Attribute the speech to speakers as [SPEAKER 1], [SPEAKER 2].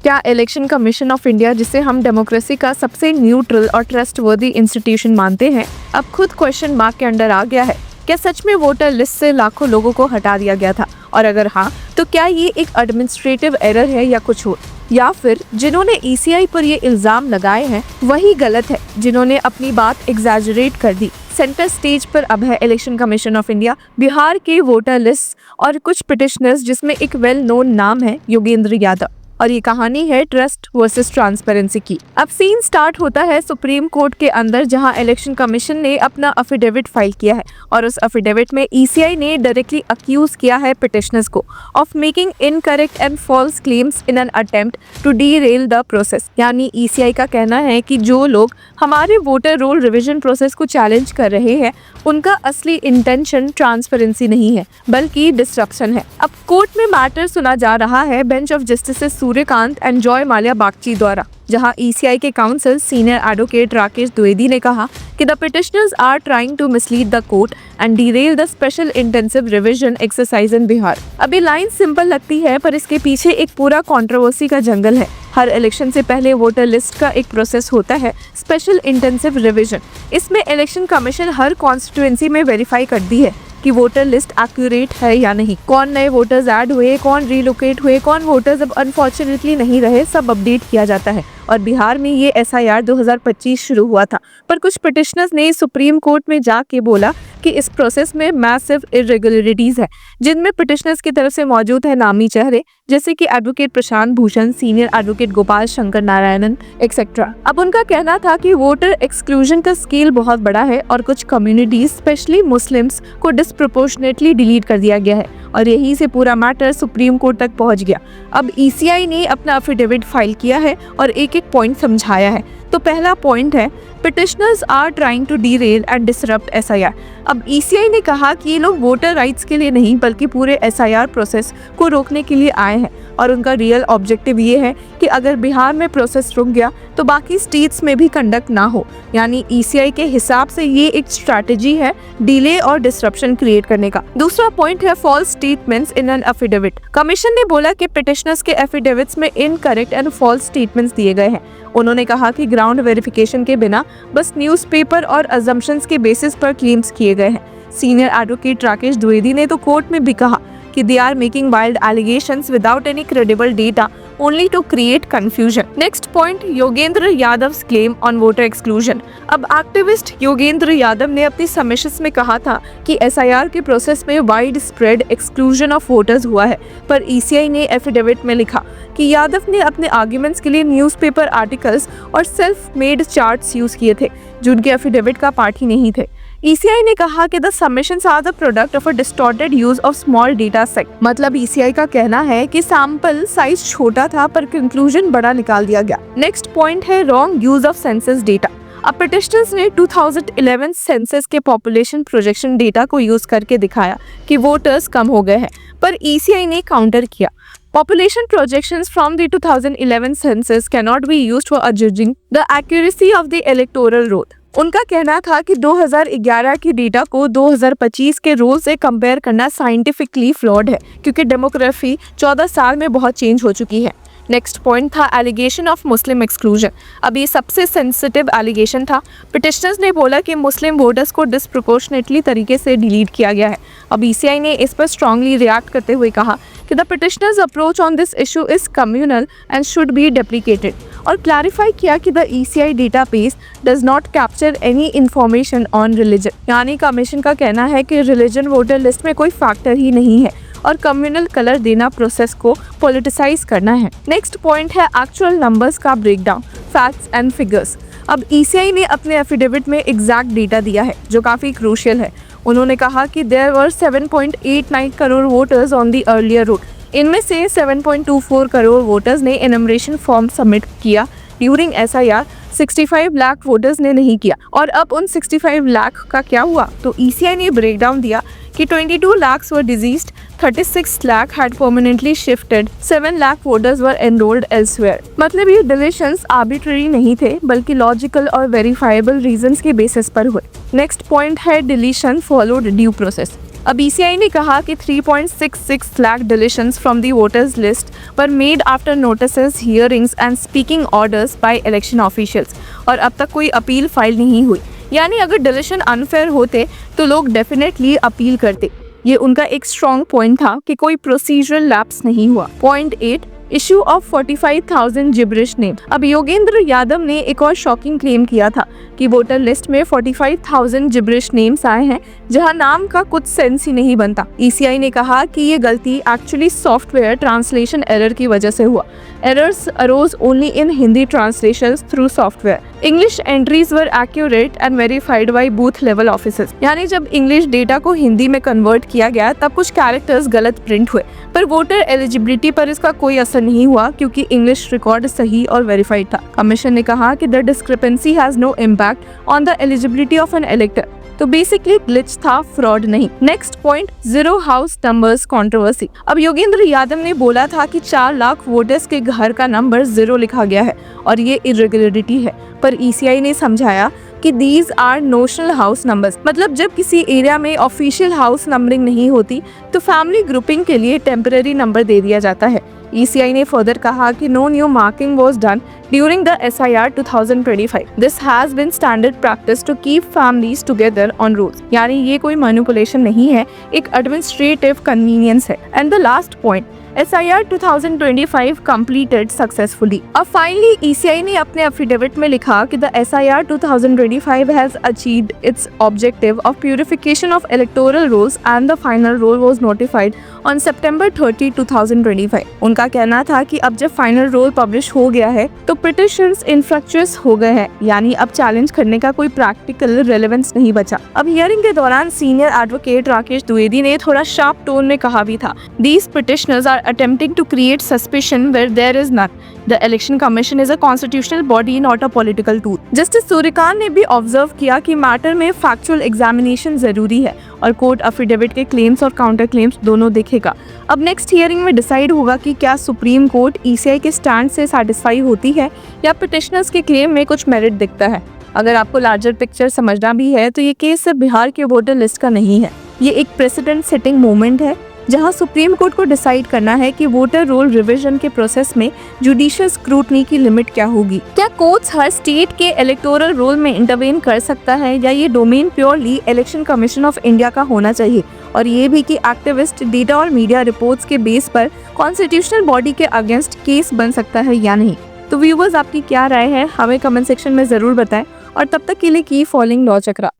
[SPEAKER 1] क्या election commission of India, जिसे हम डेमोक्रेसी का सबसे न्यूट्रल और ट्रस्टवर्दी इंस्टीट्यूशन मानते हैं, अब खुद क्वेश्चन मार्क के अंडर आ गया है? क्या सच में वोटर लिस्ट से लाखों लोगों को हटा दिया गया था? और अगर हाँ, तो क्या ये एक एडमिनिस्ट्रेटिव एरर है या कुछ और? या फिर जिन्होंने ईसीआई पर ये इल्जाम लगाए हैं वही गलत है, जिन्होंने अपनी बात एग्जैजरेट कर दी? सेंटर स्टेज पर अब है election commission of India, Bihar के वोटर लिस्ट और कुछ पिटिशनर्स, जिसमें एक वेल नोन नाम है योगेंद्र यादव। और ये कहानी है ट्रस्ट वर्सेस ट्रांसपेरेंसी की। अब सीन स्टार्ट होता है सुप्रीम कोर्ट के अंदर, जहां इलेक्शन कमीशन ने अपना अफिडेविट फाइल किया है और उस अफिडेविट में ईसीआई ने डायरेक्टली अक्यूज किया है पिटिशनर्स को of making incorrect and false claims in an attempt to derail the process. यानी ईसीआई का कहना है कि जो लोग हमारे वोटर रोल रिविजन प्रोसेस को चैलेंज कर रहे हैं, उनका असली इंटेंशन ट्रांसपेरेंसी नहीं है बल्कि डिस्ट्रप्शन है। अब कोर्ट में मैटर सुना जा रहा है bench of justice Suryakant and Joymalya Bagchi द्वारा, जहां ईसीआई के counsel senior advocate Rakesh Dwivedi ने कहा कि the petitioners are trying to mislead the court and derail the special intensive revision exercise in Bihar. अभी लाइन सिंपल लगती है, पर इसके पीछे एक पूरा कंट्रोवर्सी का जंगल है। हर इलेक्शन से पहले वोटर लिस्ट का एक प्रोसेस होता है, स्पेशल इंटेंसिव रिविजन। इसमें इलेक्शन कमीशन हर कॉन्स्टिट्यूएंसी में वेरीफाई करती है कि वोटर लिस्ट एक्यूरेट है या नहीं, कौन नए वोटर्स ऐड हुए, कौन रिलोकेट हुए, कौन वोटर्स अब अनफॉर्चुनेटली नहीं रहे, सब अपडेट किया जाता है। और बिहार में ये एसआईआर 2025 शुरू हुआ था, पर कुछ पिटिशनर्स ने सुप्रीम कोर्ट में जाके बोला कि इस प्रोसेस में मैसिव इरेगुलरिटीज है, जिनमें पिटिशनर्स की तरफ से मौजूद है नामी चेहरे जैसे कि advocate Prashant Bhushan, senior advocate Gopal Shankar Narayanan etcetera. अब उनका कहना था कि वोटर एक्सक्लूजन का स्केल बहुत बड़ा है और कुछ कम्युनिटीज स्पेशली मुस्लिम्स को डिस्प्रोपोर्शनेटली डिलीट कर दिया गया है, और यहीं से पूरा मैटर सुप्रीम कोर्ट तक पहुंच गया। अब ईसीआई ने अपना अफिडेविट फाइल किया है और एक एक पॉइंट समझाया है। तो पहला पॉइंट है, petitioners are trying to derail and disrupt SIR. अब ईसीआई ने कहा कि ये लोग वोटर राइट्स के लिए नहीं बल्कि पूरे एसआईआर प्रोसेस को रोकने के लिए आए हैं, और उनका रियल ऑब्जेक्टिव ये है कि अगर बिहार में प्रोसेस रुक गया तो बाकी स्टेट्स में भी कंडक्ट ना हो। यानी ईसीआई के हिसाब से ये एक स्ट्रैटेजी है डिले और डिसरप्शन क्रिएट करने का। दूसरा पॉइंट है false statements in an affidavit. Commission ने बोला कि पिटिशनर्स के एफिडेविट्स में इनकरेक्ट एंड फॉल्स स्टेटमेंट्स दिए गए हैं। उन्होंने कहा कि ग्राउंड वेरिफिकेशन के बिना बस न्यूज़पेपर और अजम्पशंस के बेसिस पर क्लेम्स किए गए हैं। सीनियर एडवोकेट राकेश द्विवेदी ने तो कोर्ट में भी कहा कि they are making wild allegations without any credible data only to create confusion. Next point, Yogendra Yadavs claim on voter exclusion. अब एक्टिविस्ट योगेंद्र यादव ने अपनी सबमिशंस में कहा था कि एसआईआर के प्रोसेस में wide spread exclusion of voters हुआ है, पर ईसीआई ने एफिडेविट में लिखा कि यादव ने अपने आर्ग्यूमेंट्स के लिए न्यूज़पेपर आर्टिकल्स और सेल्फ मेड चार्ट्स यूज किए थे, जो उनके एफिडेविट का पार्ट ही नहीं थे। ईसीआई ने कहा कि the submissions are the product of a distorted use of small data set. मतलब ईसीआई का कहना है कि सैंपल साइज छोटा था पर कंक्लूजन बड़ा निकाल दिया गया। नेक्स्ट पॉइंट है wrong use of census data. अब पिटिशनर्स ने 2011 सेंसस के पॉपुलेशन प्रोजेक्शन डेटा को यूज करके दिखाया कि वोटर्स कम हो गए हैं, पर ईसीआई ने काउंटर किया। Population projections from the 2011 census cannot be used for judging the accuracy of the electoral roll. उनका कहना था कि 2011 के डेटा को 2025 के रोल से कंपेयर करना साइंटिफिकली फ्लॉड है, क्योंकि डेमोग्राफी 14 साल में बहुत चेंज हो चुकी है। नेक्स्ट पॉइंट था एलिगेशन ऑफ मुस्लिम एक्सक्लूजन। अब ये सबसे सेंसिटिव एलिगेशन था। पिटिशनर्स ने बोला कि मुस्लिम वोटर्स को डिस्प्रोपोर्शनेटली तरीके से डिलीट किया गया है। अब ईसीआई ने इस पर स्ट्रांगली रिएक्ट करते हुए कहा कि the petitioners approach on this issue is communal and should be deprecated, और क्लैरिफाई किया कि the ECI database does not capture any information on religion. यानी कमीशन का कहना है कि रिलीजन वोटर लिस्ट में कोई फैक्टर ही नहीं है और कम्युनल कलर देना प्रोसेस को पॉलिटिसाइज करना है। नेक्स्ट पॉइंट है एक्चुअल नंबर्स का ब्रेकडाउन, फैक्ट्स एंड फिगर्स। अब ईसीआई ने अपने एफिडेविट में एग्जैक्ट डेटा दिया है जो काफ़ी क्रूशियल है। उन्होंने कहा कि there were 7.89 crore voters on the earlier root. इनमें से 7.24 करोड़ वोटर्स ने एनुमरेशन फॉर्म सबमिट किया ड्यूरिंग एसआईआर, 65 लाख वोटर्स ने नहीं किया। और अब उन 65 लाख का क्या हुआ? तो ईसीआई ने ब्रेकडाउन दिया कि 22 lakhs were deceased, 36 lakh had permanently shifted, 7 lakh voters were enrolled elsewhere। मतलब ये डिलीशंस आर्बिट्रेरी नहीं थे बल्कि लॉजिकल और वेरीफाइबल रीजंस के बेसिस पर हुए। नेक्स्ट पॉइंट है डिलीशन फॉलोड ड्यू प्रोसेस। अब ECI ने कहा कि 3.66 lakh deletions from the voters list were made after notices, hearings and speaking orders by election officials, और अब तक कोई अपील फाइल नहीं हुई। यानी अगर डिलीशन अनफेयर होते तो लोग डेफिनेटली अपील करते। ये उनका एक स्ट्रॉन्ग पॉइंट था कि कोई प्रोसीजरल लैप्स नहीं हुआ। Point 8, issue of 45,000 gibberish name. अब योगेंद्र यादव ने एक और शॉकिंग क्लेम किया था कि वोटर लिस्ट में 45,000 जिब्रिश नेम्स आए हैं जहां नाम का कुछ सेंस ही नहीं बनता। ECI ने कहा कि ये गलती एक्चुअली सॉफ्टवेयर ट्रांसलेशन एरर की वजह से हुआ। Errors arose only in Hindi translations through software. English entries were accurate and verified by booth level officers. यानी जब इंग्लिश डेटा को हिंदी में कन्वर्ट किया गया तब कुछ कैरेक्टर्स गलत प्रिंट हुए, पर वोटर एलिजिबिलिटी पर इसका कोई असर नहीं हुआ क्योंकि इंग्लिश रिकॉर्ड सही और वेरीफाइड था। कमीशन ने कहा कि the discrepancy has no impact on the eligibility of an elector. तो बेसिकली ग्लिच था, फ्रॉड नहीं। Next point, zero house numbers controversy. अब योगेंद्र यादव ने बोला था कि 4 लाख वोटर्स के घर का नंबर 0 लिखा गया है और ये इरेगुलरिटी है, पर ECI ने समझाया कि these are notional house numbers. मतलब जब किसी एरिया में ऑफिशियल हाउस नंबरिंग नहीं होती तो फैमिली ग्रुपिंग के लिए टेम्पररी नंबर दे दिया जाता है। ECI ने फर्दर कहा कि no new marking was done during the SIR 2025. This has been standard practice to keep families together on rules. यानी ये कोई मैनिपुलेशन नहीं है, एक एडमिनिस्ट्रेटिव कन्वीनियंस है। And the last point, SIR 2025 completed successfully. अब फाइनली ECI ने अपने एफिडेविट में लिखा कि the SIR 2025 has achieved its objective of purification of electoral rolls and the final roll was notified on September 30, 2025. उनका कहना था कि अब जब फाइनल रोल पब्लिश हो गया है तो पिटिशंस इनफ्रक्चुअस हो गए हैं, यानी अब चैलेंज करने का कोई प्रैक्टिकल रेलेवेंस नहीं बचा। अब हियरिंग के दौरान सीनियर एडवोकेट राकेश द्विवेदी ने थोड़ा शार्प टोन में कहा भी था, These petitioners are attempting to create suspicion where there is none. The Election Commission is a constitutional body, not a political tool. Justice Suryakant ने भी ऑब्जर्व किया कि मैटर में फैक्चुअल एग्जामिनेशन जरूरी है और कोर्ट अफिडेविट के क्लेम्स और काउंटर क्लेम्स दोनों देखेगा। अब नेक्स्ट हियरिंग में डिसाइड होगा कि क्या सुप्रीम कोर्ट ECI के स्टैंड से सैटिस्फाई होती है या पिटिशनर्स के क्लेम में कुछ मेरिट दिखता है। अगर आपको लार्जर पिक्चर समझना भी है तो ये केस सिर्फ बिहार के वोटर लिस्ट का नहीं है, ये एक प्रेसिडेंट सेटिंग मोमेंट है जहां सुप्रीम कोर्ट को डिसाइड करना है कि वोटर रोल रिवीजन के प्रोसेस में जुडिशियल स्क्रूटनी की लिमिट क्या होगी। क्या कोर्ट्स हर स्टेट के इलेक्टोरल रोल में इंटरवेन कर सकता है या ये domain purely election commission of India का होना चाहिए, और ये भी कि एक्टिविस्ट डेटा और मीडिया रिपोर्ट्स के बेस पर कॉन्स्टिट्यूशनल बॉडी के अगेंस्ट केस बन सकता है या नहीं। तो व्यूअर्स, आपकी क्या राय है हमें कमेंट सेक्शन में जरूर बताएं, और तब तक के लिए कीप फॉलोइंग लॉ चक्रा।